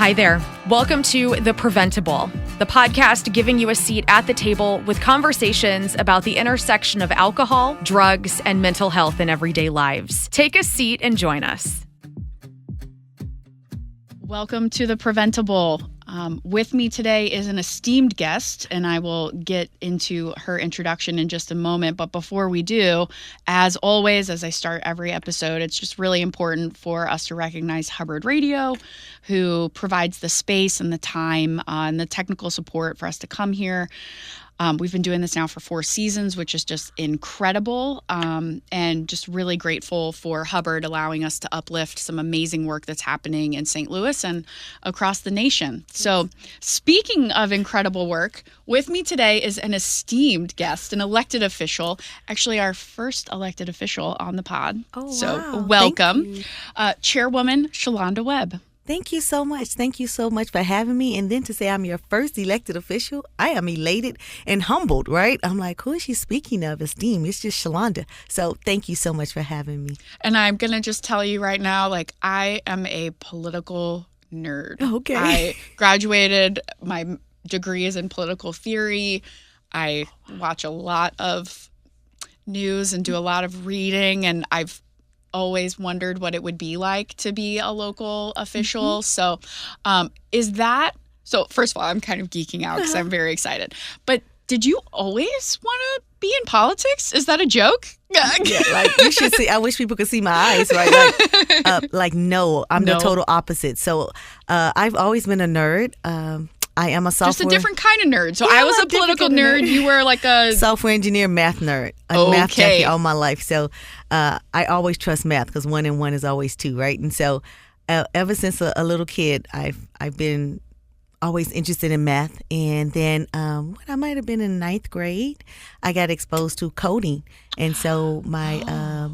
Hi there. Welcome to The PrevenTable, the podcast giving you a seat at the table with conversations about the intersection of alcohol, drugs, and mental health in everyday lives. Take a seat and join us. Welcome to The PrevenTable. With me today is an esteemed guest, and I will get into her introduction in just a moment. But before we do, as always, as I start every episode, it's just really important for us to recognize Hubbard Radio, who provides the space and the time and the technical support for us to come here. We've been doing this now for 4 seasons, which is just incredible, and just really grateful for Hubbard allowing us to uplift some amazing work that's happening in St. Louis and across the nation. So speaking of incredible work, with me today is an esteemed guest, an elected official, actually our first elected official on the pod. Oh, so wow. Welcome, Chairwoman Shalonda Webb. Thank you so much. Thank you so much for having me. And then to say I'm your first elected official, I am elated and humbled, right? I'm like, who is she speaking of? Esteem. It's just Shalonda. So thank you so much for having me. And I'm going to just tell you right now, like, I am a political nerd. Okay. I graduated, my degree is in political theory. I watch a lot of news and do a lot of reading, and I've always wondered what it would be like to be a local official. Mm-hmm. So first of all, I'm kind of geeking out because I'm very excited. But did you always want to be in politics? Is that a joke? Yeah, like you should see. I wish people could see my eyes, right? No, I'm the total opposite. So I've always been a nerd. I am a software. Just a different kind of nerd. So I was a political nerd. You were like a software engineer, math nerd. Math junkie all my life. So I always trust math because 1 and 1 is always 2, right? And so ever since a little kid, I've been always interested in math. And then when I might have been in 9th grade, I got exposed to coding. And so my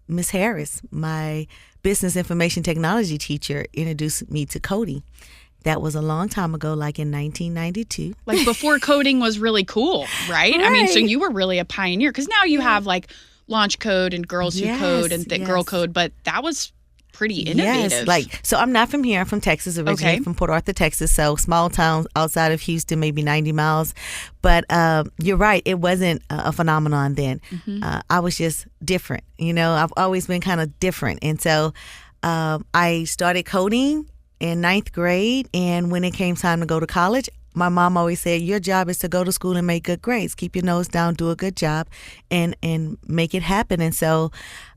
Miss Harris, my business information technology teacher, introduced me to coding. That was a long time ago, like in 1992. Like before coding was really cool, right? I mean, so you were really a pioneer because now you have like Launch Code and Girls Who Code and Girl Code, but that was pretty innovative. Yes, so I'm not from here. I'm from Texas, originally from Port Arthur, Texas. So small town outside of Houston, maybe 90 miles. But you're right. It wasn't a phenomenon then. Mm-hmm. I was just different. You know, I've always been kind of different. And so I started coding in 9th grade, and when it came time to go to college, my mom always said, your job is to go to school and make good grades. Keep your nose down, do a good job, and make it happen. And so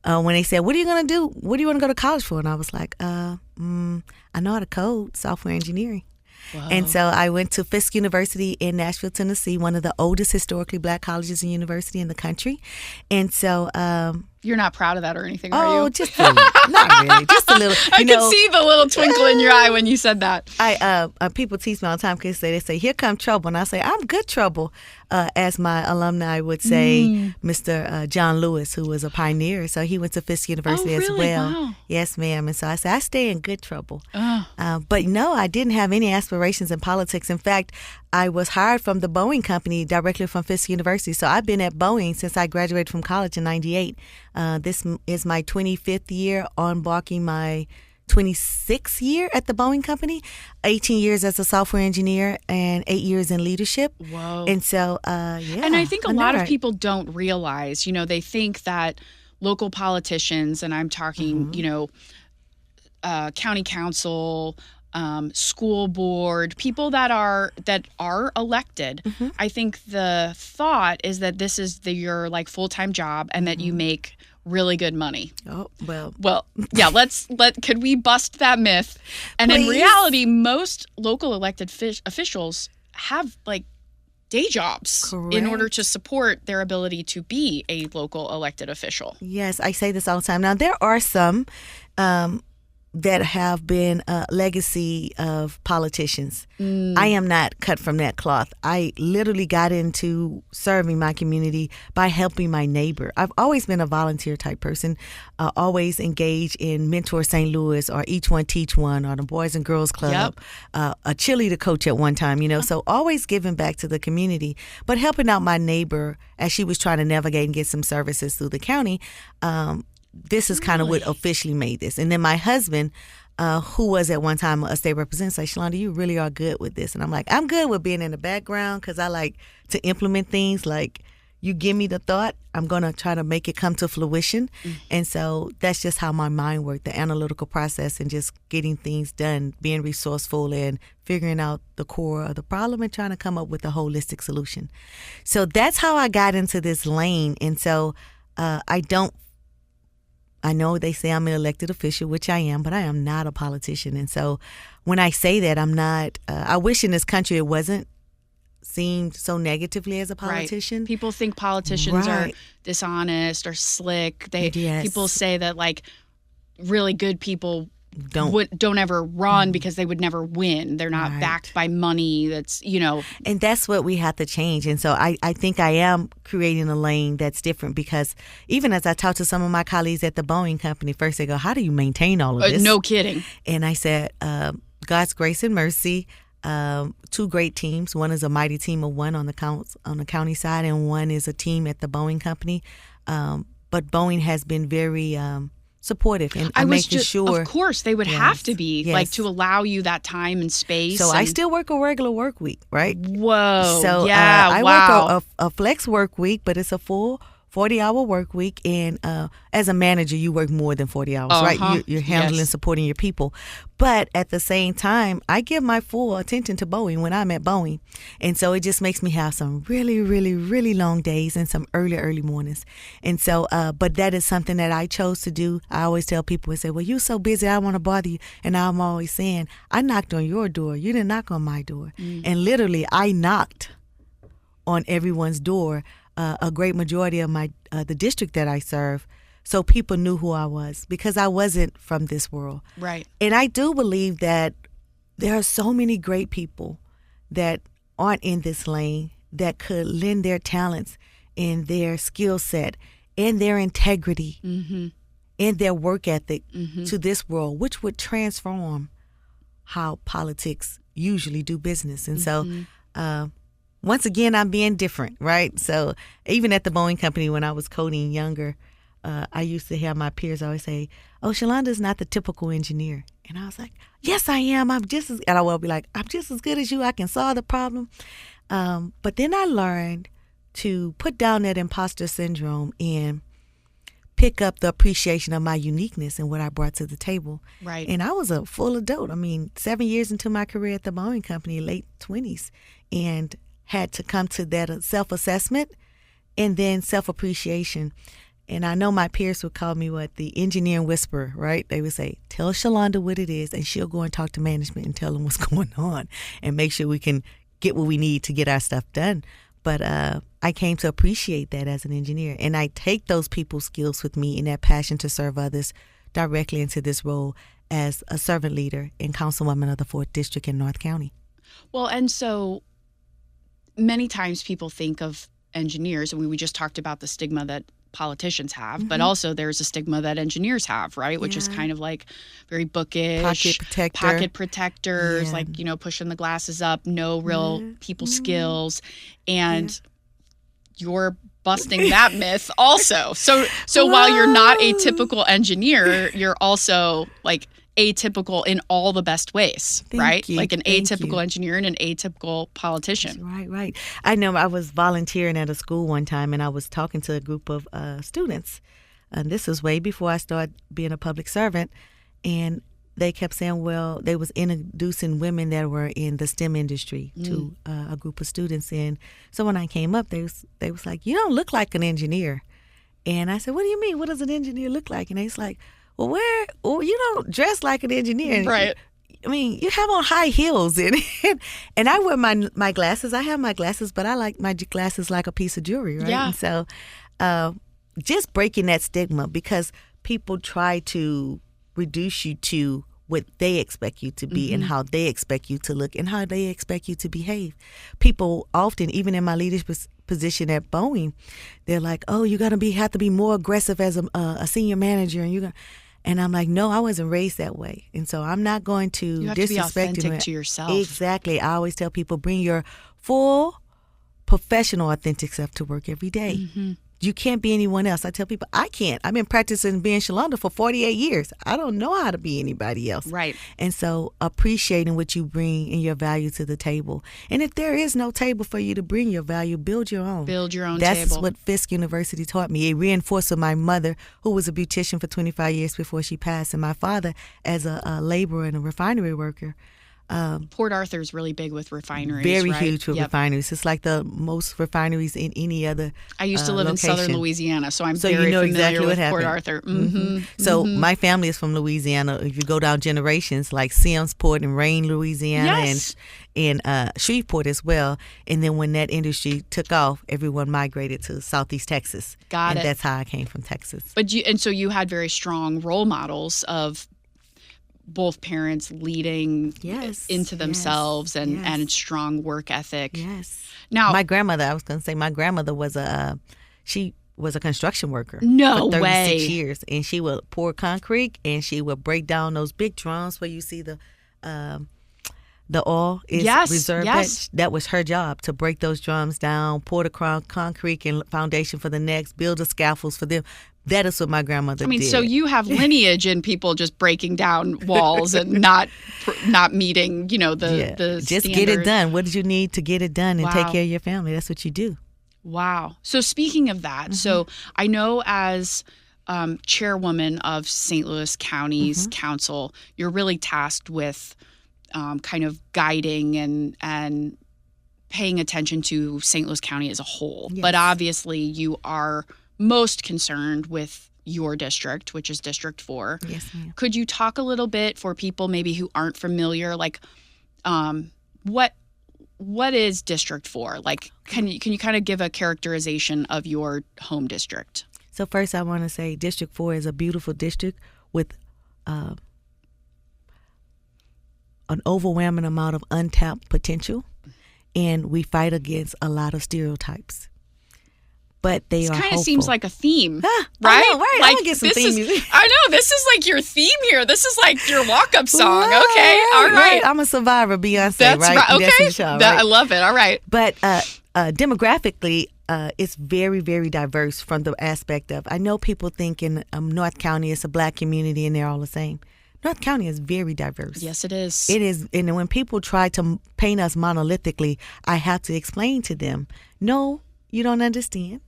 when they said, what are you going to do? What do you want to go to college for? And I was like, I know how to code, software engineering. Wow. And so I went to Fisk University in Nashville, Tennessee, one of the oldest historically black colleges and university in the country. And so you're not proud of that or anything, are you? Oh, just a little. Not really. Just a little. I could see the little twinkle in your eye when you said that. People tease me all the time because they say, here come trouble. And I say, I'm good trouble, as my alumni would say, Mr. John Lewis, who was a pioneer. So he went to Fisk University as well. Wow. Yes, ma'am. And so I say, I stay in good trouble. But no, I didn't have any aspirations in politics. In fact, I was hired from the Boeing company directly from Fisk University. So I've been at Boeing since I graduated from college in 98. This is my 25th year, embarking my 26th year at the Boeing company, 18 years as a software engineer and 8 years in leadership. Whoa. And so, And I think a lot of people don't realize, they think that local politicians, and I'm talking, county council, school board, people that are elected. Mm-hmm. I think the thought is that this is your like full-time job and that you make really good money. Oh, well, yeah, could we bust that myth? And Please. In reality, most local elected officials have like day jobs in order to support their ability to be a local elected official. Yes, I say this all the time. Now, there are some that have been a legacy of politicians. I am not cut from that cloth. I literally got into serving my community by helping my neighbor. I've always been a volunteer type person, always engaged in Mentor St. Louis or Each One Teach One or the Boys and Girls Club, a cheerleader coach at one time, so always giving back to the community, but helping out my neighbor as she was trying to navigate and get some services through the county. This is kind of what officially made this. And then my husband, who was at one time a state representative, like, Shalonda, you really are good with this. And I'm like, I'm good with being in the background because I like to implement things. Like, you give me the thought, I'm going to try to make it come to fruition. And so that's just how my mind worked, the analytical process and just getting things done, being resourceful and figuring out the core of the problem and trying to come up with a holistic solution. So that's how I got into this lane. And so I know they say I'm an elected official, which I am, but I am not a politician. And so when I say that, I'm not, I wish in this country it wasn't seemed so negatively as a politician. Right. People think politicians are dishonest or slick. People say that like really good people don't ever run because they would never win. They're not backed by money. That's, and that's what we have to change. And so I think I am creating a lane that's different, because even as I talk to some of my colleagues at the Boeing company, first they go, how do you maintain all of this? No kidding. And I said, God's grace and mercy. Two great teams. One is a mighty team of one on the county side, and one is a team at the Boeing company. But Boeing has been very supportive and making sure. Of course, they would have to be like to allow you that time and space. So I still work a regular work week, right? Whoa! So I work a flex work week, but it's a full 40-hour work week, and as a manager, you work more than 40 hours, right? You're handling, supporting your people. But at the same time, I give my full attention to Boeing when I'm at Boeing. And so it just makes me have some really, really, really long days and some early mornings. And so, but that is something that I chose to do. I always tell people and say, well, you're so busy, I don't want to bother you. And I'm always saying, I knocked on your door. You didn't knock on my door. And literally, I knocked on everyone's door. A great majority of the district that I serve, so people knew who I was, because I wasn't from this world. Right. And I do believe that there are so many great people that aren't in this lane that could lend their talents and their skill set and their integrity and their work ethic to this world, which would transform how politics usually do business. And so once again, I'm being different, right? So even at the Boeing company, when I was coding younger, I used to have my peers always say, oh, Shalonda's not the typical engineer. And I was like, yes, I am. And I will be like, I'm just as good as you. I can solve the problem. But then I learned to put down that imposter syndrome and pick up the appreciation of my uniqueness and what I brought to the table. Right. And I was a full adult. I mean, 7 years into my career at the Boeing company, late 20s, and had to come to that self-assessment and then self-appreciation. And I know my peers would call me the engineering whisperer, right? They would say, tell Shalonda what it is, and she'll go and talk to management and tell them what's going on and make sure we can get what we need to get our stuff done. But I came to appreciate that as an engineer. And I take those people's skills with me and that passion to serve others directly into this role as a servant leader and councilwoman of the 4th District in North County. Well, and so many times people think of engineers, and we just talked about the stigma that politicians have, but also there's a stigma that engineers have, right? Which is kind of like very bookish, pocket protectors, like, pushing the glasses up, no real people skills. And you're busting that myth also. So while you're not a typical engineer, you're also like atypical in all the best ways, right? Like an atypical engineer and an atypical politician. Right. I know I was volunteering at a school one time, and I was talking to a group of students. And this was way before I started being a public servant. And they kept saying, well, they was introducing women that were in the STEM industry to a group of students. And so when I came up, they was like, you don't look like an engineer. And I said, what do you mean? What does an engineer look like? And they was like, well, you don't dress like an engineer. Right. I mean, you have on high heels. And I wear my glasses. I have my glasses, but I like my glasses like a piece of jewelry, right? Yeah. And so just breaking that stigma, because people try to reduce you to what they expect you to be and how they expect you to look and how they expect you to behave. People often, even in my leadership position at Boeing, they're like, oh, you have to be more aggressive as a senior manager, and I'm like, no, I wasn't raised that way. And so I'm not going to you have disrespect to be authentic to yourself. Exactly. I always tell people, bring your full professional, authentic self to work every day. You can't be anyone else. I tell people, I can't. I've been practicing being Shalonda for 48 years. I don't know how to be anybody else. Right. And so appreciating what you bring and your value to the table. And if there is no table for you to bring your value, build your own. Build your own That's table. That's what Fisk University taught me. It reinforced with my mother, who was a beautician for 25 years before she passed, and my father as a laborer and a refinery worker. Port Arthur's really big with refineries. Very right? huge with refineries. It's like the most refineries in any other I used to live location. in southern Louisiana, so I'm so very you know familiar exactly with what Port happened. Arthur. Mm-hmm. So my family is from Louisiana. If you go down generations, like Simmsport and Rain, Louisiana, Yes. and Shreveport as well. And then when that industry took off, everyone migrated to Southeast Texas. Got and it. that's how I came from Texas. But so you had very strong role models of both parents leading into themselves and strong work ethic. Yes. Now, my grandmother was she was a construction worker. No for 36 way. years, and she would pour concrete and she would break down those big drums where you see the oil is reserved. Yes. That was her job, to break those drums down, pour the concrete and foundation for the next, build the scaffolds for them. That is what my grandmother did. so you have lineage in people just breaking down walls and not meeting, the just standard. get it done. What did you need to get it done and take Wow. care of your family? That's what you do. Wow. So speaking of that, so I know as chairwoman of St. Louis County's council, you're really tasked with kind of guiding and paying attention to St. Louis County as a whole. Yes. But obviously you are most concerned with your district, which is District 4. Yes, ma'am. Could you talk a little bit for people maybe who aren't familiar, like what is District 4? Like, can you kind of give a characterization of your home district? So first I want to say District 4 is a beautiful district with an overwhelming amount of untapped potential, and we fight against a lot of stereotypes. But they are It kind hopeful. of seems like a theme, right? right? I know, right? Like, I'm gonna get some theme music. I know, this is like your theme here. This is like your walk-up song. Right, Okay, all right. I'm a survivor, Beyonce, That's right. Okay, Destiny's Child, right? I love it. All right. But demographically, it's very, very diverse from the aspect of, I know people think in North County it's a black community and they're all the same. North County is very diverse. Yes, it is. It is, and when people try to paint us monolithically, I have to explain to them, no, you don't understand.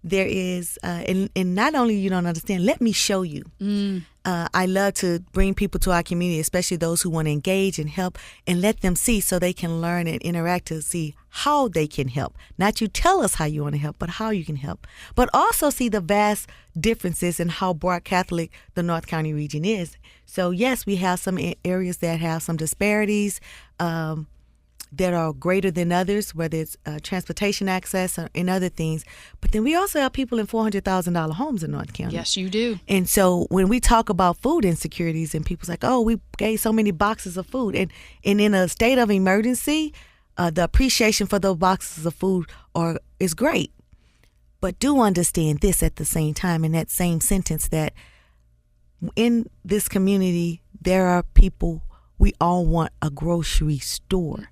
There is, and not only you don't understand, let me show you. I love to bring people to our community, especially those who want to engage and help, and let them see so they can learn and interact to see how they can help. Not you tell us how you want to help, but how you can help. But also see the vast differences in how broad Catholic the North County region is. So yes, we have some areas that have some disparities that are greater than others, whether it's transportation access or in other things. But then we also have people in $400,000 homes in North County. Yes, you do. And so when we talk about food insecurities and people's like, oh, we gave so many boxes of food. And in a state of emergency, the appreciation for those boxes of food is great. But do understand this at the same time, in that same sentence, that in this community, there are people, we all want a grocery store.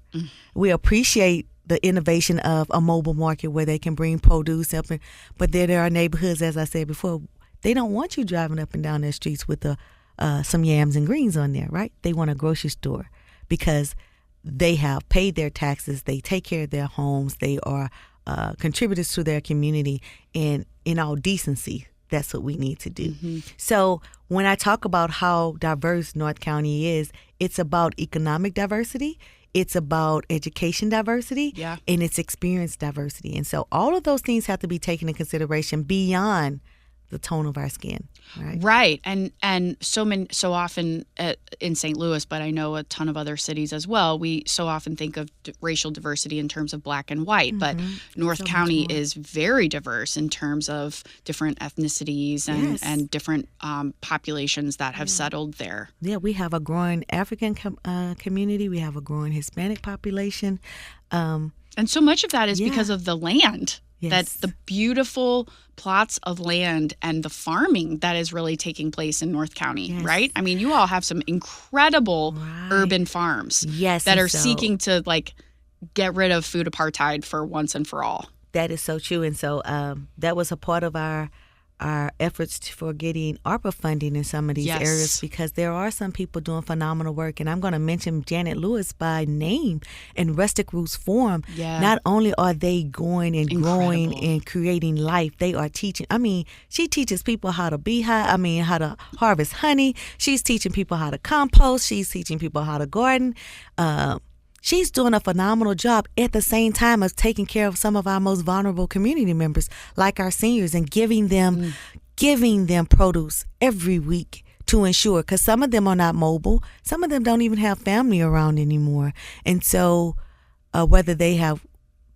We appreciate the innovation of a mobile market where they can bring produce up, but there are neighborhoods, as I said before, they don't want you driving up and down their streets with some yams and greens on there, right? They want a grocery store because they have paid their taxes, they take care of their homes, they are contributors to their community, and in all decency, that's what we need to do. So when I talk about how diverse North County is, it's about economic diversity, it's about education diversity, and it's experience diversity. And so all of those things have to be taken into consideration beyond the tone of our skin. Right. And so often in St. Louis, but I know a ton of other cities as well, we so often think of racial diversity in terms of black and white, but North County is very diverse in terms of different ethnicities and different populations that have settled there. Yeah, we have a growing African community. We have a growing Hispanic population. And so much of that is because of the land. Yes. That's the beautiful plots of land and the farming that is really taking place in North County, right? I mean, you all have some incredible urban farms that are seeking to like get rid of food apartheid for once and for all. That is so true. And so that was a part of our efforts for getting ARPA funding in some of these areas, because there are some people doing phenomenal work. And I'm going to mention Janet Lewis by name and Rustic Roots Forum. Yeah. Not only are they going and growing and creating life, they are teaching. I mean, she teaches people how to how to harvest honey. She's teaching people how to compost. She's teaching people how to garden. She's doing a phenomenal job at the same time as taking care of some of our most vulnerable community members, like our seniors, and giving them produce every week to ensure, because some of them are not mobile. Some of them don't even have family around anymore. And so whether they have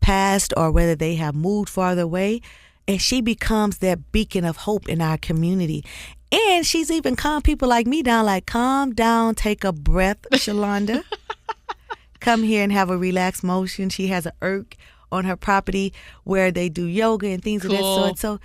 passed or whether they have moved farther away, and she becomes that beacon of hope in our community. And she's even calmed people like me down, like, calm down, take a breath, Shalonda. Come here and have a relaxed motion. She has an erg on her property where they do yoga and things of that sort. So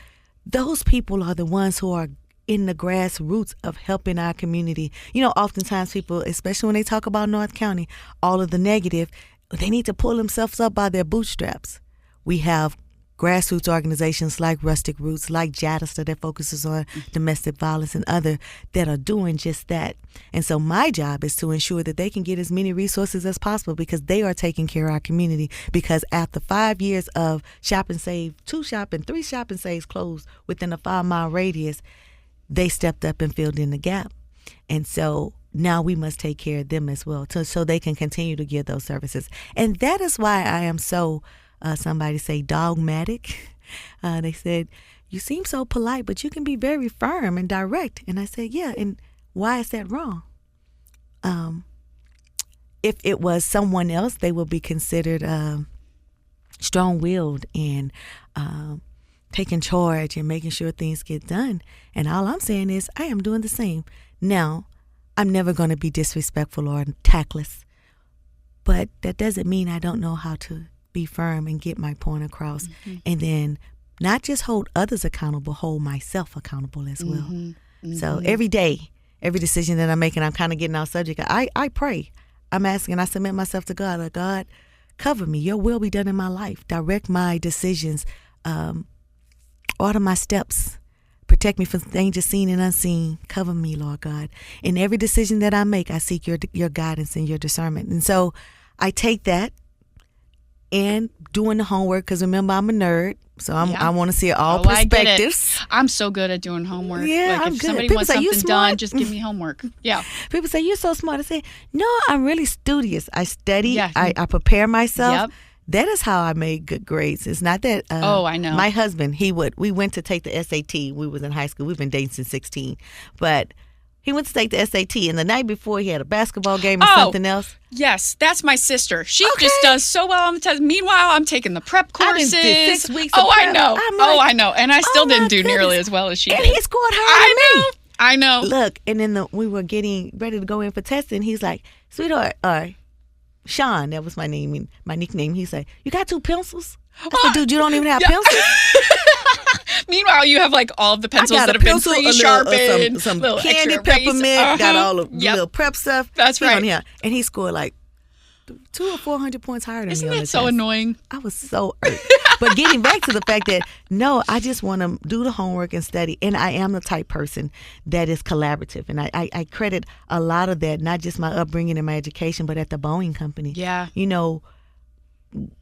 those people are the ones who are in the grassroots of helping our community. You know, oftentimes people, especially when they talk about North County, all of the negative, they need to pull themselves up by their bootstraps. We have grassroots organizations like Rustic Roots, like JADISTA that focuses on domestic violence, and other that are doing just that. And so my job is to ensure that they can get as many resources as possible, because they are taking care of our community. Because after 5 years of Shop and Save, 3 Shop and Saves closed within a 5-mile radius, they stepped up and filled in the gap. And so now we must take care of them as well, so they can continue to give those services. And that is why I am so somebody say dogmatic. They said, you seem so polite, but you can be very firm and direct. And I said, yeah, and why is that wrong? If it was someone else, they would be considered strong-willed and taking charge and making sure things get done. And all I'm saying is I am doing the same. Now, I'm never going to be disrespectful or tactless, but that doesn't mean I don't know how to be firm and get my point across, and then not just hold others accountable, hold myself accountable as well. So every day, every decision that I'm making, I'm kind of getting off subject. I pray. I'm asking, I submit myself to God. Like, God, cover me. Your will be done in my life. Direct my decisions. Order my steps. Protect me from danger seen and unseen. Cover me, Lord God. In every decision that I make, I seek your guidance and your discernment. And so I take that and doing the homework, because remember, I'm a nerd, so I want to see all perspectives. I'm so good at doing homework. Yeah, like, I'm if good. somebody People wants say, something you done, just give me homework. Yeah. People say, you're so smart. I say, no, I'm really studious. I study. Yeah. I prepare myself. Yep. That is how I made good grades. It's not that. I know. My husband, we went to take the SAT. We was in high school. We've been dating since 16, but he went to take the SAT, and the night before he had a basketball game or something else. Yes, that's my sister. She just does so well on the test. Meanwhile, I'm taking the prep courses. I did 6 weeks of prep. I know. I know. And I still didn't do nearly as well as she did. And he scored higher than me. I know. Look, and then we were getting ready to go in for testing. He's like, sweetheart, Sean, that was my name, my nickname. He said, you got 2 pencils? I said, dude, you don't even have pencils? Meanwhile, you have like all of the pencils that have been pre-sharpened, some candy peppermint, got all of the little prep stuff. That's right. And he scored like 200 or 400 points higher than me. Isn't on that the so test. annoying? I was so irked. But getting back to the fact that, no, I just want to do the homework and study. And I am the type person that is collaborative. And I credit a lot of that, not just my upbringing and my education, but at the Boeing company. Yeah. You know,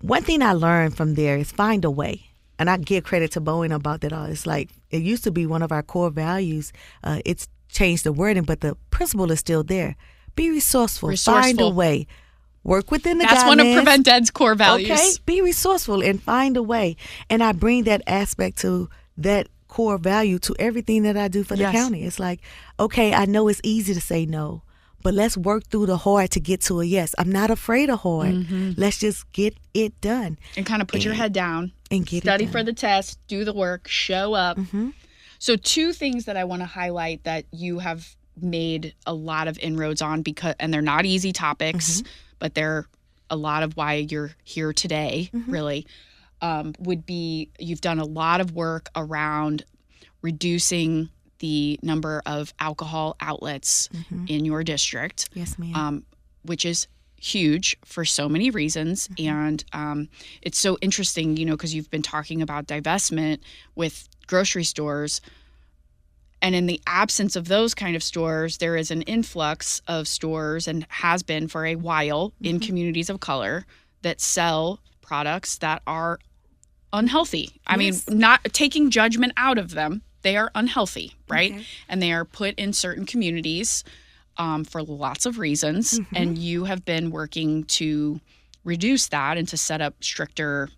one thing I learned from there is find a way. And I give credit to Boeing about that all. It's like, it used to be one of our core values. It's changed the wording, but the principle is still there. Be resourceful. Find a way. Work within the guidelines. That's one of PrevenTed's core values. Okay, be resourceful and find a way. And I bring that aspect to that core value to everything that I do for the county. It's like, okay, I know it's easy to say no, but let's work through the hard to get to a yes. I'm not afraid of hard. Let's just get it done. And kind of put your head down. And get study it done. for the test, do the work, show up. So 2 things that I want to highlight that you have made a lot of inroads on, and they're not easy topics, but they're a lot of why you're here today, really, would be you've done a lot of work around reducing the number of alcohol outlets in your district. Yes, ma'am. Which is huge for so many reasons. And it's so interesting, because you've been talking about divestment with grocery stores. And in the absence of those kind of stores, there is an influx of stores, and has been for a while, in communities of color that sell products that are unhealthy. I mean, not taking judgment out of them. They are unhealthy, right? Okay. And they are put in certain communities for lots of reasons. And you have been working to reduce that and to set up stricter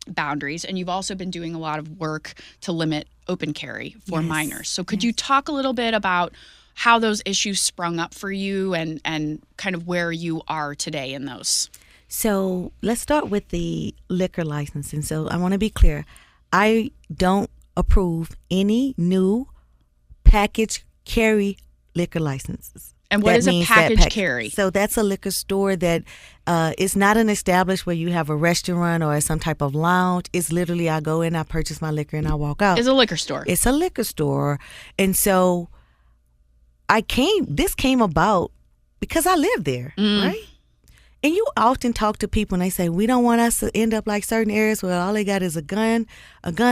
boundaries. And you've also been doing a lot of work to limit open carry for minors. So could you talk a little bit about how those issues sprung up for you and kind of where you are today in those? So let's start with the liquor licensing. So I want to be clear. I don't approve any new package carry liquor licenses. And what is a package carry? So that's a liquor store that is not an established where you have a restaurant or some type of lounge. It's literally I go in, I purchase my liquor, and I walk out. It's a liquor store. It's a liquor store. And so this came about because I live there, right? And you often talk to people and they say, we don't want us to end up like certain areas where all they got is a gun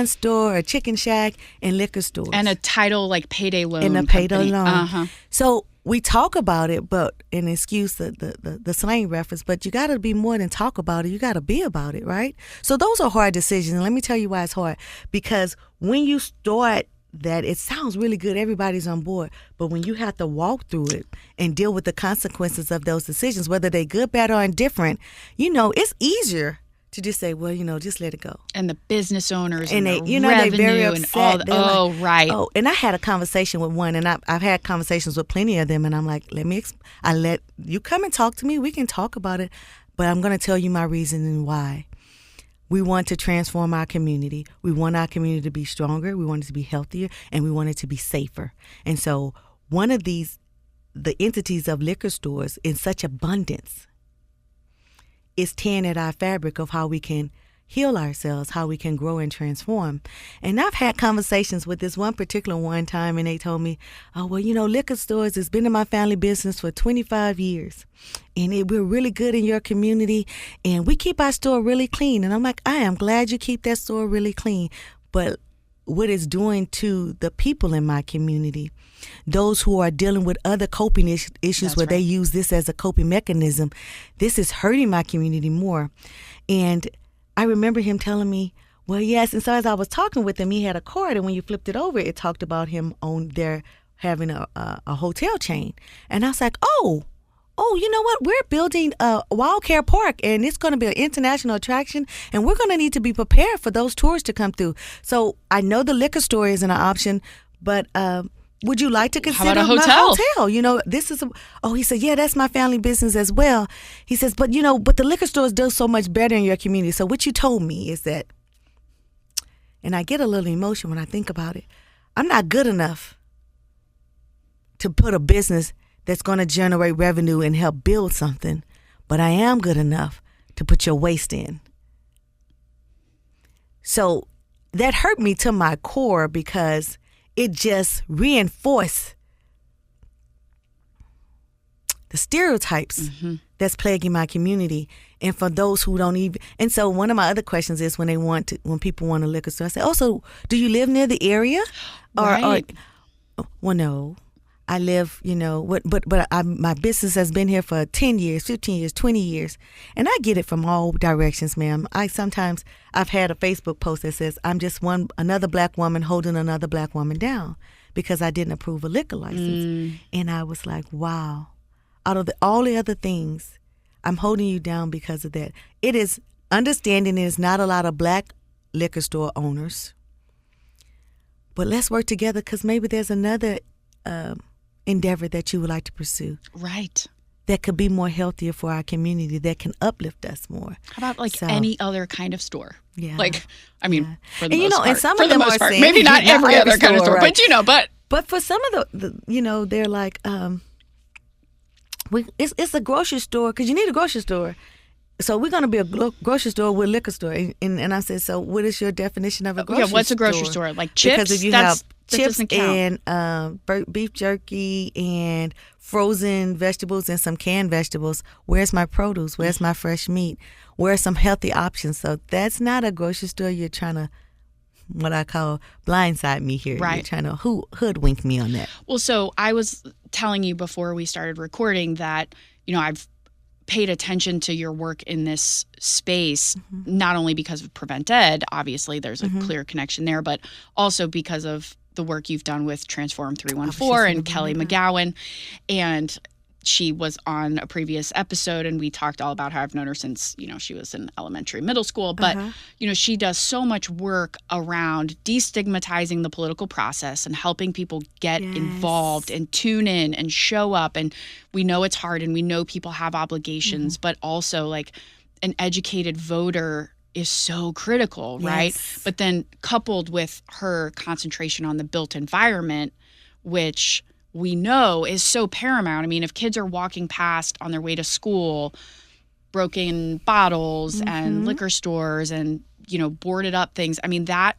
store, a chicken shack, and liquor stores. And a title like payday loan. And a payday loan. So we talk about it, but and excuse the slang reference, but you got to be more than talk about it. You got to be about it, right? So those are hard decisions. And let me tell you why it's hard. Because when you start that, it sounds really good. Everybody's on board. But when you have to walk through it and deal with the consequences of those decisions, whether they're good, bad, or indifferent, it's easier to just say, well, just let it go. And the business owners and they, they're very upset. And all right. Oh, and I had a conversation with one, and I've had conversations with plenty of them, and I'm like, I let you come and talk to me. We can talk about it, but I'm going to tell you my reasoning why. We want to transform our community. We want our community to be stronger. We want it to be healthier, and we want it to be safer. And so one of the entities of liquor stores in such abundance is tearing at our fabric of how we can heal ourselves, how we can grow and transform. And I've had conversations with this one particular one time, and they told me, oh, well, liquor stores has been in my family business for 25 years. And we're really good in your community, and we keep our store really clean. And I'm like, I am glad you keep that store really clean. But what it's doing to the people in my community, those who are dealing with other coping issues where they use this as a coping mechanism, this is hurting my community more. And I remember him telling me, well, yes. And so as I was talking with him, he had a card, and when you flipped it over, it talked about him on there having a hotel chain. And I was like, oh, you know what? We're building a Wildcat Park, and it's going to be an international attraction, and we're going to need to be prepared for those tourists to come through. So I know the liquor store isn't an option, but would you like to consider a hotel? This is he said, yeah, that's my family business as well. He says, but the liquor stores do so much better in your community. So what you told me is that, and I get a little emotion when I think about it, I'm not good enough to put a business that's going to generate revenue and help build something, but I am good enough to put your waste in. So that hurt me to my core because it just reinforced the stereotypes that's plaguing my community. And for those who don't even, and so one of my other questions is when people want a liquor store, I say, oh, so do you live near the area? Right. Well, no. I live, but my business has been here for 10 years, 15 years, 20 years. And I get it from all directions, ma'am. I've had a Facebook post that says, I'm just another black woman holding another black woman down because I didn't approve a liquor license. And I was like, wow, out of all the other things, I'm holding you down because of that. It is understanding there's not a lot of black liquor store owners. But let's work together because maybe there's another endeavor that you would like to pursue. Right. That could be more healthier for our community, that can uplift us more. How about any other kind of store? Yeah. For the most part. And some of them are saying, maybe not every other kind of store, right. But for some of they're like, it's a grocery store because you need a grocery store. so we're going to be a grocery store with liquor store. And I said, so what is your definition of a grocery store? Yeah, what's a grocery store? Like chips? Because if you have chips and beef jerky and frozen vegetables and some canned vegetables, where's my produce? Where's my fresh meat? Where's some healthy options? So that's not a grocery store. You're trying to, what I call, blindside me here. Right. You're trying to hoodwink me on that. Well, so I was telling you before we started recording that, I've paid attention to your work in this space, not only because of PrevenTed, obviously there's a clear connection there, but also because of the work you've done with Transform 314 and Kelly McGowan. And she was on a previous episode, and we talked all about how I've known her since, she was in elementary, middle school. But, she does so much work around destigmatizing the political process and helping people get involved and tune in and show up. And we know it's hard, and we know people have obligations, but also like an educated voter is so critical, right? But then coupled with her concentration on the built environment, which we know is so paramount. I mean, if kids are walking past on their way to school, broken bottles and liquor stores and, boarded up things, I mean, that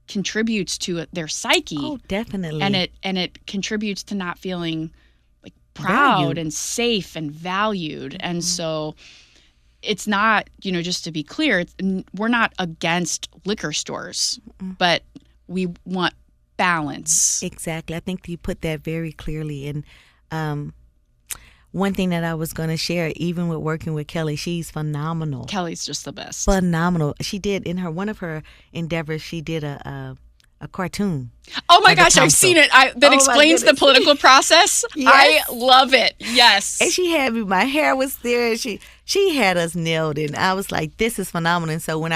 contributes to their psyche. Oh, definitely. And it contributes to not feeling like proud and safe and valued. And so it's not, just to be clear, we're not against liquor stores, but we want balance. Exactly. I think you put that very clearly. And one thing that I was going to share, even with working with Kelly, she's phenomenal. Kelly's just the best. Phenomenal. She did, in one of her endeavors, she did a cartoon. Oh my gosh, I've seen it. That explains the political process. Yes. I love it. Yes. And she had me, my hair was there. She had us nailed, and I was like, this is phenomenal. And so when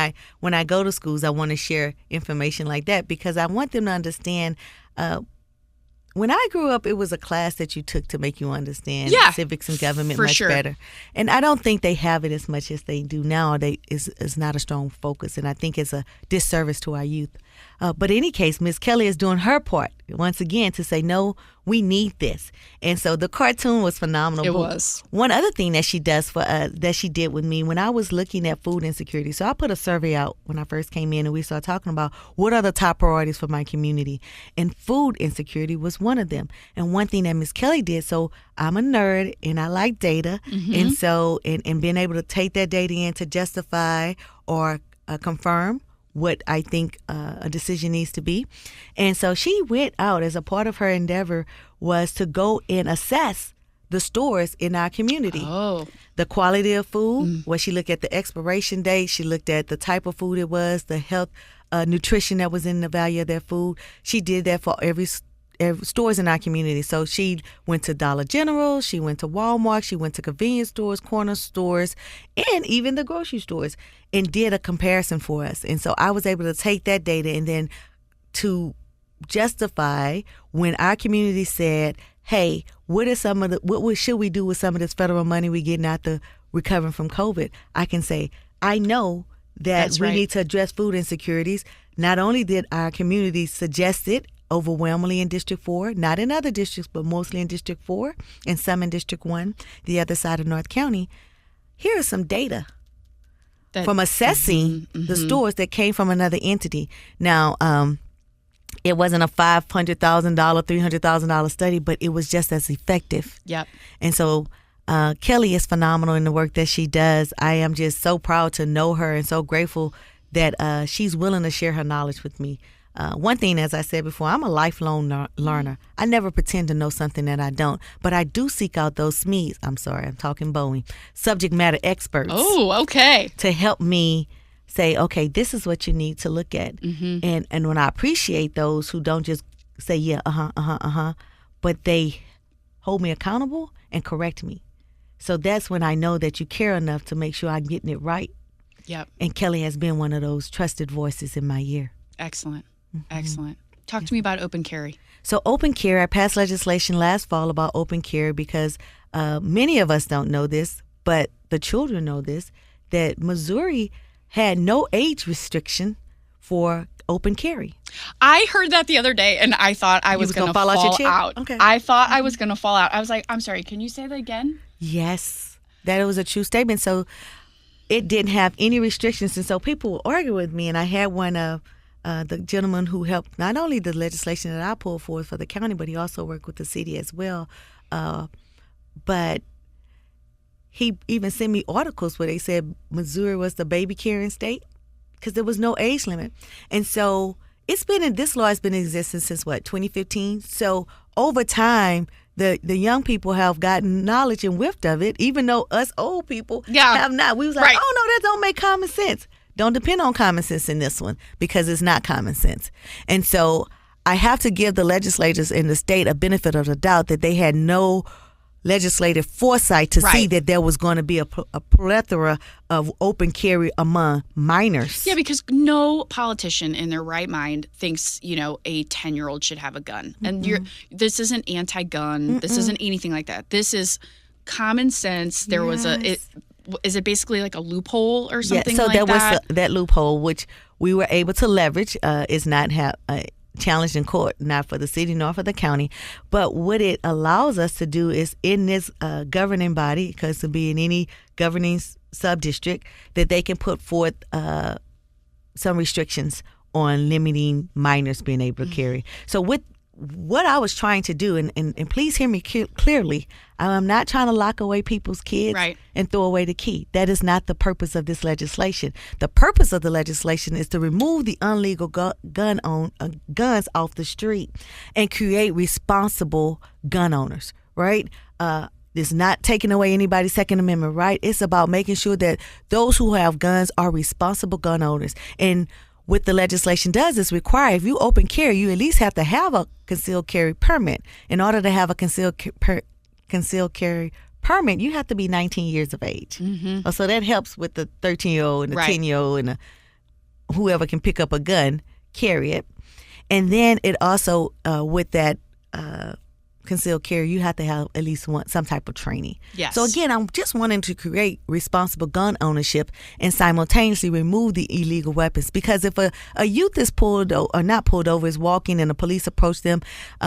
I go to schools, I want to share information like that because I want them to understand. When I grew up, it was a class that you took to make you understand civics and government much better. And I don't think they have it as much as they do now. It's not a strong focus, and I think it's a disservice to our youth. But in any case, Miss Kelly is doing her part, once again, to say, no, we need this. And so the cartoon was phenomenal. It was. One other thing that she does that she did with me when I was looking at food insecurity. So I put a survey out when I first came in, and we started talking about what are the top priorities for my community. And food insecurity was one of them. And one thing that Miss Kelly did, so I'm a nerd and I like data. And so, and being able to take that data in to justify or confirm what I think a decision needs to be. And so she went out as a part of her endeavor was to go and assess the stores in our community. Oh. The quality of food, where she looked at the expiration date, she looked at the type of food it was, the health, nutrition that was in the value of their food. She did that for every stores in our community. So she went to Dollar General, she went to Walmart, she went to convenience stores, corner stores, and even the grocery stores, and did a comparison for us. And so I was able to take that data and then to justify when our community said, hey, what should we do with some of this federal money we're getting out the recovering from COVID? I can say, I know that we need to address food insecurities. Not only did our community suggest it overwhelmingly in District 4, not in other districts, but mostly in District 4 and some in District 1, the other side of North County. Here is some data from assessing the stores that came from another entity. Now, it wasn't a $500,000, $300,000 study, but it was just as effective. Yep. And so Kelly is phenomenal in the work that she does. I am just so proud to know her and so grateful that she's willing to share her knowledge with me. One thing, as I said before, I'm a lifelong learner. I never pretend to know something that I don't, but I do seek out those SMEs. I'm sorry, I'm talking Boeing. Subject matter experts. Oh, okay. To help me say, okay, this is what you need to look at. And when I appreciate those who don't just say, yeah, but they hold me accountable and correct me. So that's when I know that you care enough to make sure I'm getting it right. Yep. And Kelly has been one of those trusted voices in my year. Excellent. Excellent. Talk to me about open carry. So open carry, I passed legislation last fall about open carry because many of us don't know this, but the children know this, that Missouri had no age restriction for open carry. I heard that the other day, and I thought I was going to fall out. Okay. I thought I was going to fall out. I was like, I'm sorry, can you say that again? Yes, that was a true statement. So it didn't have any restrictions. And so people would argue with me. And I had one of the gentleman who helped not only the legislation that I pulled forward for the county, but he also worked with the city as well. But he even sent me articles where they said Missouri was the baby carrying state because there was no age limit. And so this law has been in existence since 2015. So over time, the young people have gotten knowledge and whiffed of it, even though us old people have not. We was like, oh no, that don't make common sense. Don't depend on common sense in this one because it's not common sense. And so I have to give the legislators in the state a benefit of the doubt that they had no legislative foresight to see that there was going to be a plethora of open carry among minors. Yeah, because no politician in their right mind thinks, a 10-year-old should have a gun. And this isn't anti-gun. This isn't anything like that. This is common sense. There was is it basically like a loophole or something like that? So there was that loophole, which we were able to leverage. Is not challenged in court, not for the city nor for the county. But what it allows us to do is in this governing body, because to be in any governing sub-district, that they can put forth some restrictions on limiting minors being able to carry. So what I was trying to do, and please hear me clearly, I'm not trying to lock away people's kids and throw away the key. That is not the purpose of this legislation. The purpose of the legislation is to remove the illegal guns off the street and create responsible gun owners, right? It's not taking away anybody's Second Amendment right. It's about making sure that those who have guns are responsible gun owners. And what the legislation does is require, if you open carry, you at least have to have a concealed carry permit. In order to have a concealed carry permit, you have to be 19 years of age. Mm-hmm. So that helps with the 13-year-old and the 10-year-old and whoever can pick up a gun, carry it. And then it also, with that concealed carry, you have to have at least some type of training. Yes. So again, I'm just wanting to create responsible gun ownership and simultaneously remove the illegal weapons. Because if a youth is pulled or not pulled over, is walking and the police approach them,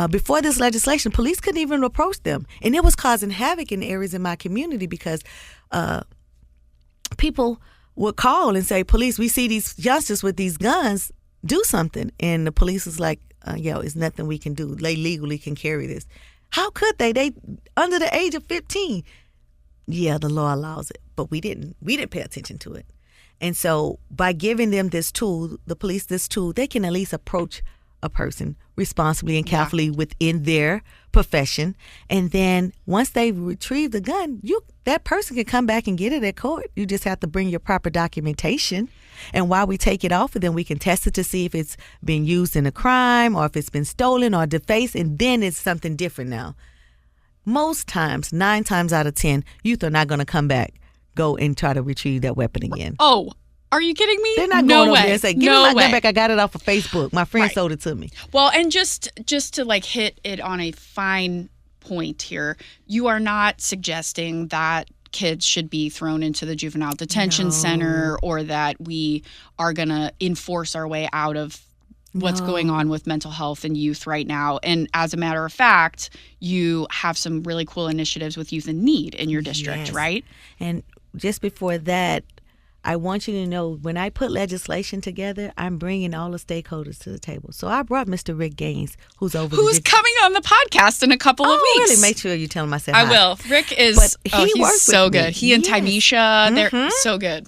before this legislation, police couldn't even approach them. And it was causing havoc in areas in my community because people would call and say, police, we see these youngsters with these guns, do something. And the police was like, it's nothing we can do. They legally can carry this. How could they? They under the age of 15. Yeah, the law allows it, but we didn't pay attention to it. And so by giving them this tool, the police this tool, they can at least approach a person responsibly and carefully within their profession. And then once they retrieve the gun, that person can come back and get it at court. You just have to bring your proper documentation. And while we take it off of them, we can test it to see if it's been used in a crime or if it's been stolen or defaced. And then it's something different now. Most times, 9 times out of 10, youth are not going to come back, go and try to retrieve that weapon again. Oh, are you kidding me? They're not going over there and say, give me my gun back. I got it off of Facebook. My friend sold it to me. Well, and just to hit it on a fine point here, you are not suggesting that kids should be thrown into the juvenile detention center or that we are going to enforce our way out of what's going on with mental health and youth right now. And as a matter of fact, you have some really cool initiatives with youth in need in your district, right? And just before that, I want you to know when I put legislation together, I'm bringing all the stakeholders to the table. So I brought Mr. Rick Gaines, who's coming on the podcast in a couple of weeks. Really? Make sure you tell him I said hi. I will. Rick is he's so good. He and Tynesha, they're so good.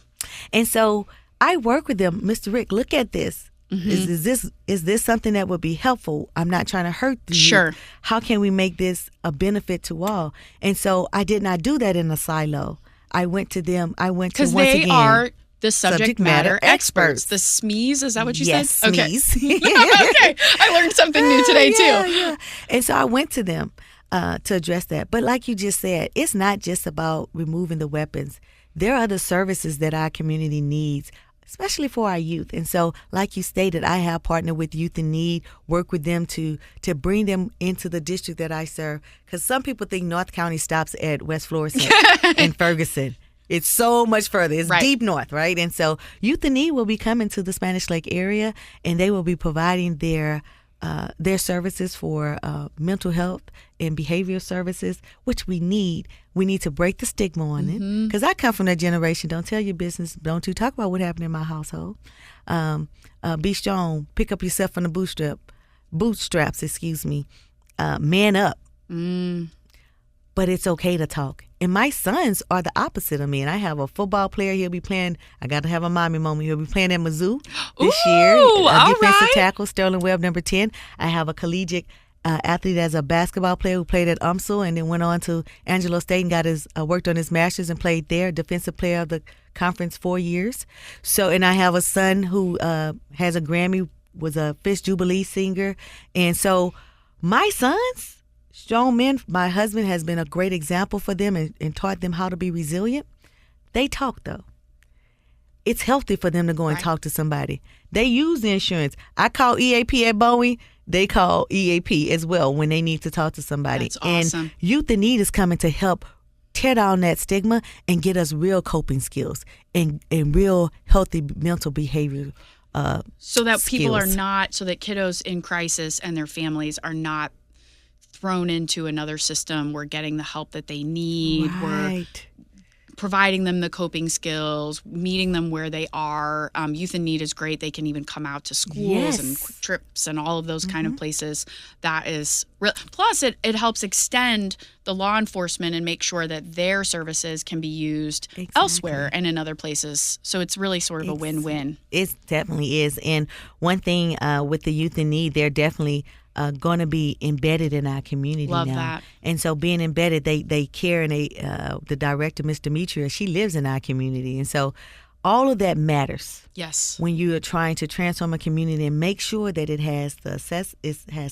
And so I work with them. Mr. Rick, look at this. Mm-hmm. Is this something that would be helpful? I'm not trying to hurt you. Sure. How can we make this a benefit to all? And so I did not do that in a silo. I went to them. Because they are the subject matter experts. The SMEs, is that what you said? SMEs. Okay. I learned something new today, too. Yeah. And so I went to them to address that. But like you just said, it's not just about removing the weapons. There are other services that our community needs, especially for our youth. And so, like you stated, I have partnered with Youth in Need, work with them to bring them into the district that I serve. Because some people think North County stops at West Florissant and Ferguson. It's so much further. It's deep north, right? And so Youth in Need will be coming to the Spanish Lake area, and they will be providing their their services for mental health and behavioral services, which we need. We need to break the stigma on it. Because I come from that generation, don't tell your business, don't you talk about what happened in my household. Be strong, pick up yourself from the bootstraps, man up. But it's okay to talk. And my sons are the opposite of me. And I have a football player. He'll be playing. I got to have a mommy moment. He'll be playing at Mizzou this year. Defensive tackle, Sterling Webb, number 10. I have a collegiate athlete as a basketball player who played at UMSL and then went on to Angelo State and got worked on his master's and played there. Defensive player of the conference 4 years. So, and I have a son who has a Grammy, was a Fish Jubilee singer. And so my sons, strong men, my husband has been a great example for them and taught them how to be resilient. They talk, though. It's healthy for them to go and talk to somebody. They use the insurance. I call EAP at Boeing. They call EAP as well when they need to talk to somebody. That's awesome. And Youth in Need is coming to help tear down that stigma and get us real coping skills and real healthy mental behavior so that people skills. so that kiddos in crisis and their families are not thrown into another system. We're getting the help that they need. We're providing them the coping skills, meeting them where they are. Youth in Need is great. They can even come out to schools and trips and all of those kind of places. That is plus it helps extend the law enforcement and make sure that their services can be used elsewhere and in other places. So it's really sort of a win-win. It definitely is. And one thing with the Youth in Need, they're definitely going to be embedded in our community Love now. That. And so being embedded, they care, and the director, Ms. Demetria, she lives in our community. And so all of that matters. Yes. When you are trying to transform a community and make sure that it has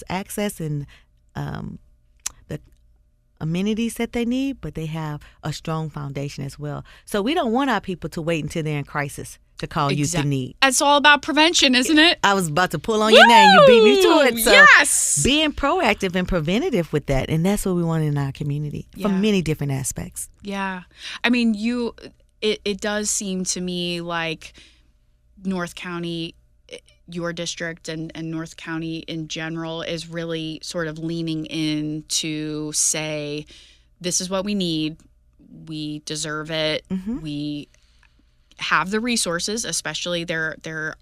access and the amenities that they need, but they have a strong foundation as well. So we don't want our people to wait until they're in crisis to call Youth in Need. It's all about prevention, isn't it? I was about to pull on your name. You beat me to it. So yes. Being proactive and preventative with that. And that's what we want in our community from many different aspects. Yeah. I mean, it does seem to me like North County, your district and North County in general is really sort of leaning in to say, this is what we need. We deserve it. We have the resources, especially there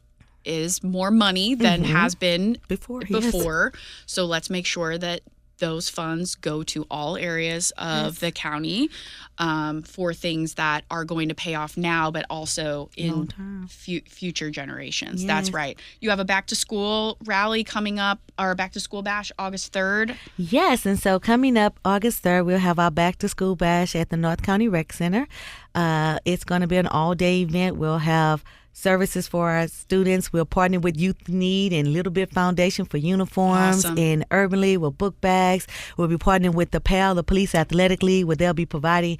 is more money than has been before. So let's make sure that those funds go to all areas of the county for things that are going to pay off now, but also in future generations. Yes. That's right. You have a back to school rally coming up, or back to school bash August 3rd. Yes. And so coming up August 3rd, we'll have our back to school bash at the North County Rec Center. It's going to be an all-day event. We'll have services for our students. We'll partner with Youth Need and Little Bit Foundation for uniforms. Awesome. And Urbanly with book bags. We'll be partnering with the PAL, the Police Athletic League, where they'll be providing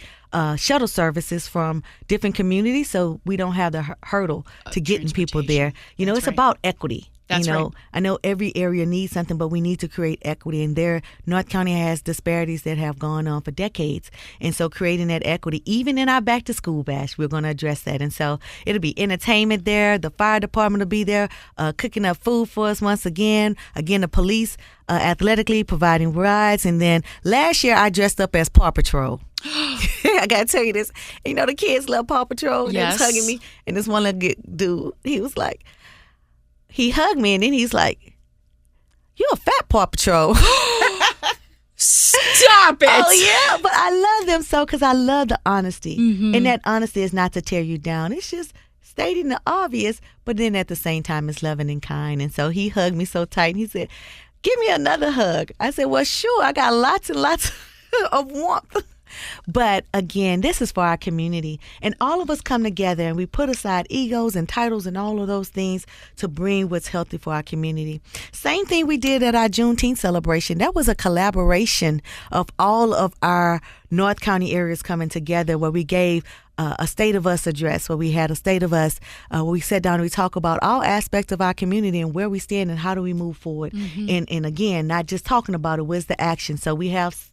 shuttle services from different communities, so we don't have the hurdle to getting people there. You know, it's about equity. That's right. I know every area needs something, but we need to create equity. And North County has disparities that have gone on for decades. And so creating that equity, even in our back to school bash, we're going to address that. And so it'll be entertainment there. The fire department will be there cooking up food for us once again. Again, the police athletically providing rides. And then last year I dressed up as Paw Patrol. I got to tell you this. You know, the kids love Paw Patrol. Yes. They was hugging me. And this one little dude, he was like, he hugged me, and then he's like, "You a fat Paw Patrol." Stop it. Oh, yeah. But I love them so because I love the honesty. And that honesty is not to tear you down. It's just stating the obvious, but then at the same time, it's loving and kind. And so he hugged me so tight, and he said, "Give me another hug." I said, "Well, sure. I got lots and lots of warmth." But again, this is for our community, and all of us come together and we put aside egos and titles and all of those things to bring what's healthy for our community. Same thing we did at our Juneteenth celebration. That was a collaboration of all of our North County areas coming together, where we gave a State of Us address, where we had a State of Us, where we sat down and we talk about all aspects of our community and where we stand and how do we move forward. And again, not just talking about it, where's the action. So we have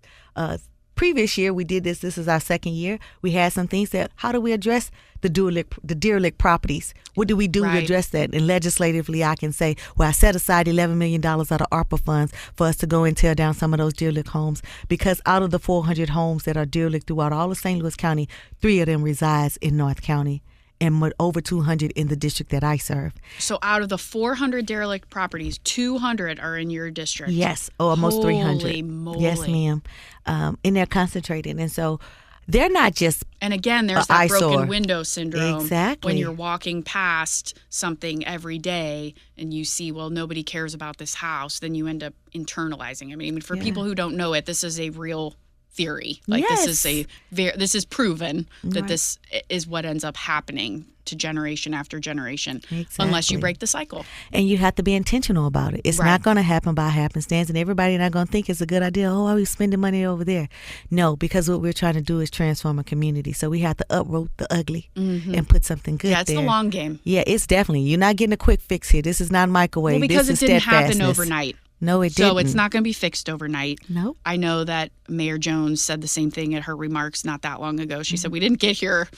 previous year we did this. This is our second year. We had some things that, how do we address the derelict properties? What do we do to address that? And legislatively, I can say, well, I set aside $11 million out of ARPA funds for us to go and tear down some of those derelict homes, because out of the 400 homes that are derelict throughout all of St. Louis County, 3 of them resides in North County, and with over 200 in the district that I serve. So out of the 400 derelict properties, 200 are in your district? Yes, almost 300. Holy moly. Yes, ma'am. And they're concentrated. And so they're not just And again, there's that eyesore. broken window syndrome. Exactly. When you're walking past something every day and you see, well, nobody cares about this house, then you end up internalizing. I mean, for people who don't know it, this is a real theory. Like this is proven that this is what ends up happening to generation after generation, unless you break the cycle. And you have to be intentional about it. It's not going to happen by happenstance, and everybody not going to think it's a good idea. Oh, are we spending money over there? No, because what we're trying to do is transform a community. So we have to uproot the ugly and put something good there. Yeah, it's the long game. Yeah, it's definitely. You're not getting a quick fix here. This is not microwave. Well, because this it is didn't happen steadfastness. overnight. No, it didn't. So it's not going to be fixed overnight. No. I know that Mayor Jones said the same thing at her remarks not that long ago. She said, we didn't get here,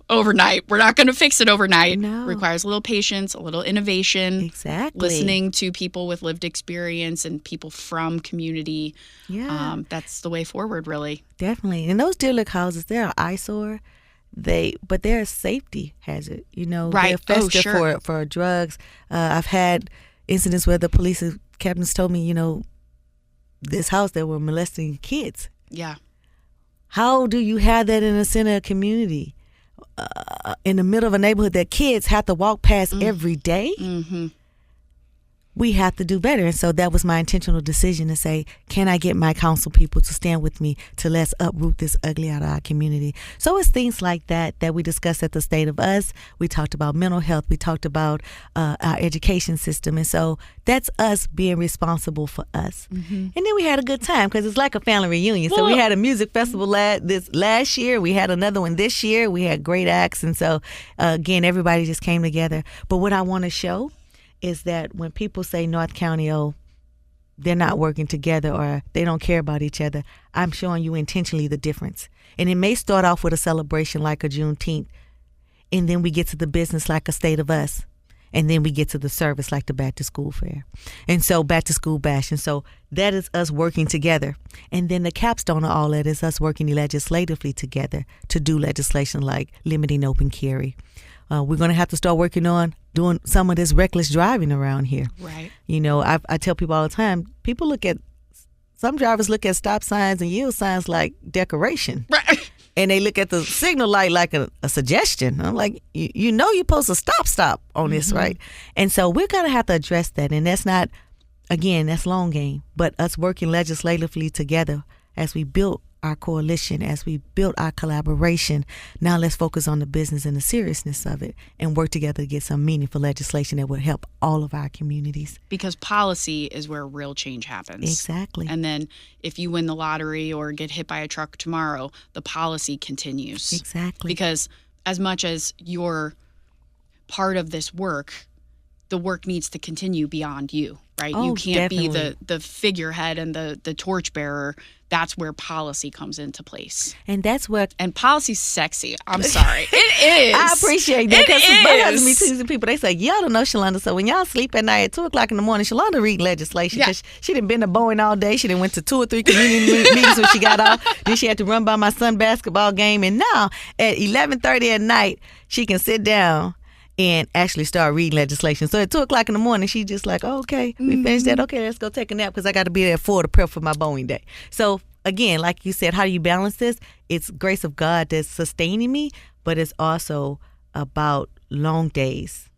overnight. We're not going to fix it overnight. No. Requires a little patience, a little innovation. Exactly. Listening to people with lived experience and people from community. Yeah. That's the way forward, really. Definitely. And those derelict houses, they're an eyesore. But they're a safety hazard. They're festive for drugs. I've had incidents where the police captains told me, this house that were molesting kids. Yeah. How do you have that in the center of community, in the middle of a neighborhood that kids have to walk past every day? Mm-hmm. We have to do better. And so that was my intentional decision to say, can I get my council people to stand with me to let's uproot this ugly out of our community? So it's things like that we discussed at the State of Us. We talked about mental health. We talked about our education system. And so that's us being responsible for us. Mm-hmm. And then we had a good time because it's like a family reunion. So we had a music festival this last year. We had another one this year. We had great acts. And so, again, everybody just came together. But what I want to show is that when people say North County, they're not working together or they don't care about each other, I'm showing you intentionally the difference. And it may start off with a celebration like a Juneteenth, and then we get to the business like a State of Us, and then we get to the service like the Back to School Fair. And so Back to School Bash. And so that is us working together. And then the capstone of all that is us working legislatively together to do legislation like limiting open carry. We're going to have to start working on doing some of this reckless driving around here. Right. I tell people all the time, some drivers look at stop signs and yield signs like decoration. Right. And they look at the signal light like a suggestion. I'm like, you're supposed to stop on this, right? And so we're going to have to address that. And that's not, again, that's long game. But us working legislatively together as we built our coalition, as we built our collaboration, now let's focus on the business and the seriousness of it and work together to get some meaningful legislation that would help all of our communities. Because policy is where real change happens. Exactly. And then if you win the lottery or get hit by a truck tomorrow, the policy continues. Exactly. Because as much as you're part of this work, the work needs to continue beyond you, right? Oh, you can't definitely be the figurehead and the torchbearer. That's where policy comes into place. And that's where... And policy's sexy. I'm sorry. It is. I appreciate that. Because my husband be teasing people. They say, y'all don't know Shalonda. So when y'all sleep at night at 2 o'clock in the morning, Shalonda read legislation. Because she done been to Boeing all day. She done went to 2 or 3 community meetings when she got off. Then she had to run by my son's basketball game. And now at 11:30 at night, she can sit down and actually start reading legislation. So at 2 o'clock in the morning, she's just like, oh, okay, we finished that. Okay, let's go take a nap because I got to be there at 4 to prep for my Boeing day. So again, like you said, how do you balance this? It's grace of God that's sustaining me, but it's also about long days.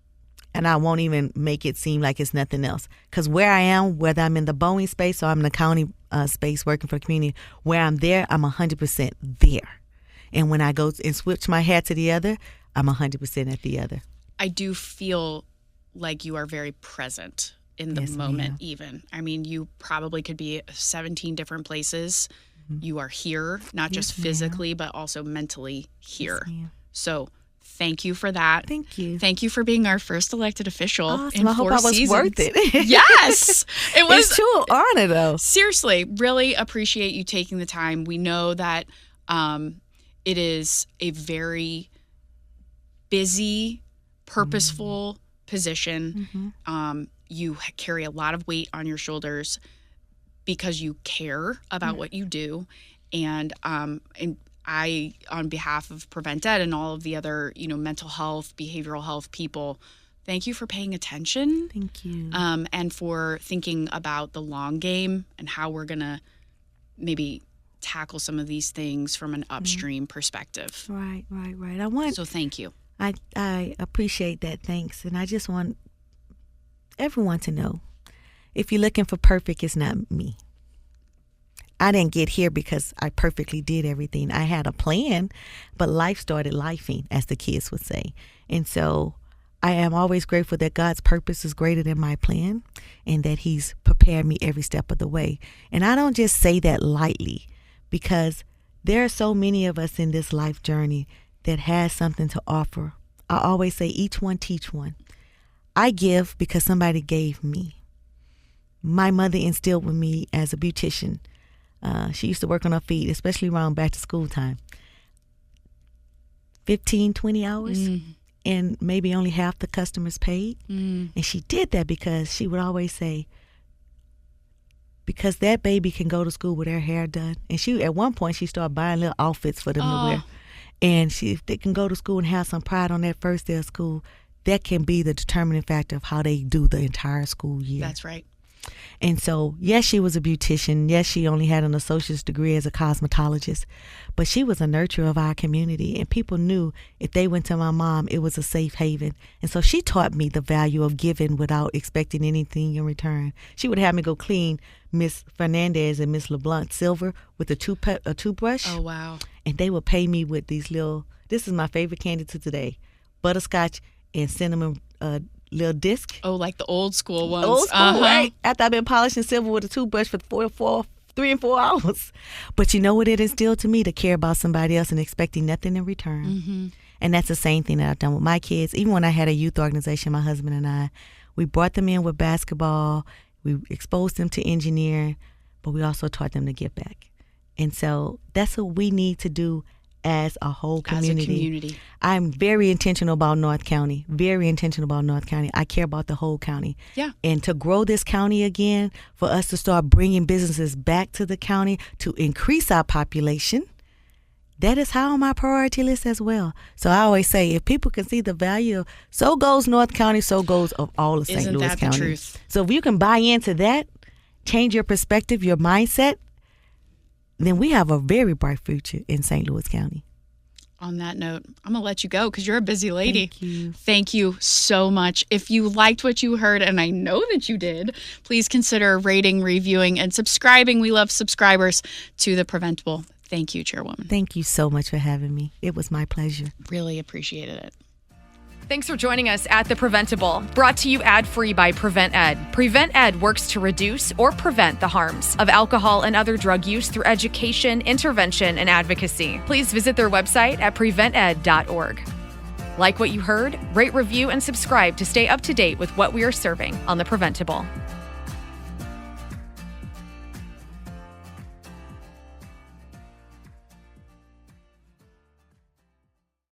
And I won't even make it seem like it's nothing else. Because where I am, whether I'm in the Boeing space or I'm in the county space working for the community, where I'm there, I'm 100% there. And when I go and switch my hat to the other, I'm 100% at the other. I do feel like you are very present in the moment, even. I mean, you probably could be 17 different places. Mm-hmm. You are here, not just physically, but also mentally here. So Thank you for that. Thank you. Thank you for being our first elected official in 4 seasons. I hope I was worth it. Yes. It was. It's true honor, though. Seriously, really appreciate you taking the time. We know that it is a very busy, purposeful position. You carry a lot of weight on your shoulders because you care about what you do. And I, on behalf of Prevent+Ed and all of the other, mental health, behavioral health people, thank you for paying attention. Thank you. And for thinking about the long game and how we're going to maybe tackle some of these things from an upstream perspective. Right. So thank you. I appreciate that. Thanks. And I just want everyone to know, if you're looking for perfect, it's not me. I didn't get here because I perfectly did everything. I had a plan, but life started lifing, as the kids would say. And so I am always grateful that God's purpose is greater than my plan and that He's prepared me every step of the way. And I don't just say that lightly, because there are so many of us in this life journey that has something to offer. I always say, each one teach one. I give because somebody gave me. My mother instilled with me as a beautician. She used to work on her feet, especially around back to school time. 15, 20 hours, and maybe only half the customers paid. And she did that because she would always say, because that baby can go to school with her hair done. And at one point, she started buying little outfits for them to wear. And if they can go to school and have some pride on that first day of school, that can be the determining factor of how they do the entire school year. That's right. And so, yes, she was a beautician. Yes, she only had an associate's degree as a cosmetologist, but she was a nurturer of our community. And people knew if they went to my mom, it was a safe haven. And so she taught me the value of giving without expecting anything in return. She would have me go clean Miss Fernandez and Miss LeBlanc Silver with a toothbrush. Oh, wow. And they would pay me with these this is my favorite candy to today, butterscotch and cinnamon little disc. Oh, like the old school ones. Old school, right? After I've been polishing silver with a toothbrush for 3 and 4 hours. But you know what it instilled to me? To care about somebody else and expecting nothing in return. And that's the same thing that I've done with my kids. Even when I had a youth organization, my husband and I, we brought them in with basketball. We exposed them to engineering, but we also taught them to give back. And so that's what we need to do as a whole community. As a community. I'm very intentional about North County. I care about the whole county. Yeah. And to grow this county again, for us to start bringing businesses back to the county, to increase our population, that is high on my priority list as well. So I always say, if people can see the value of, so goes North County, so goes of all of St. Louis County. Isn't that the truth? So if you can buy into that, change your perspective, your mindset, then we have a very bright future in St. Louis County. On that note, I'm going to let you go because you're a busy lady. Thank you. Thank you so much. If you liked what you heard, and I know that you did, please consider rating, reviewing, and subscribing. We love subscribers to the PrevenTable. Thank you, Chairwoman. Thank you so much for having me. It was my pleasure. Really appreciated it. Thanks for joining us at The PrevenTable, brought to you ad-free by Prevent+Ed. Prevent+Ed works to reduce or prevent the harms of alcohol and other drug use through education, intervention, and advocacy. Please visit their website at PreventEd.org. Like what you heard? Rate, review, and subscribe to stay up to date with what we are serving on The PrevenTable.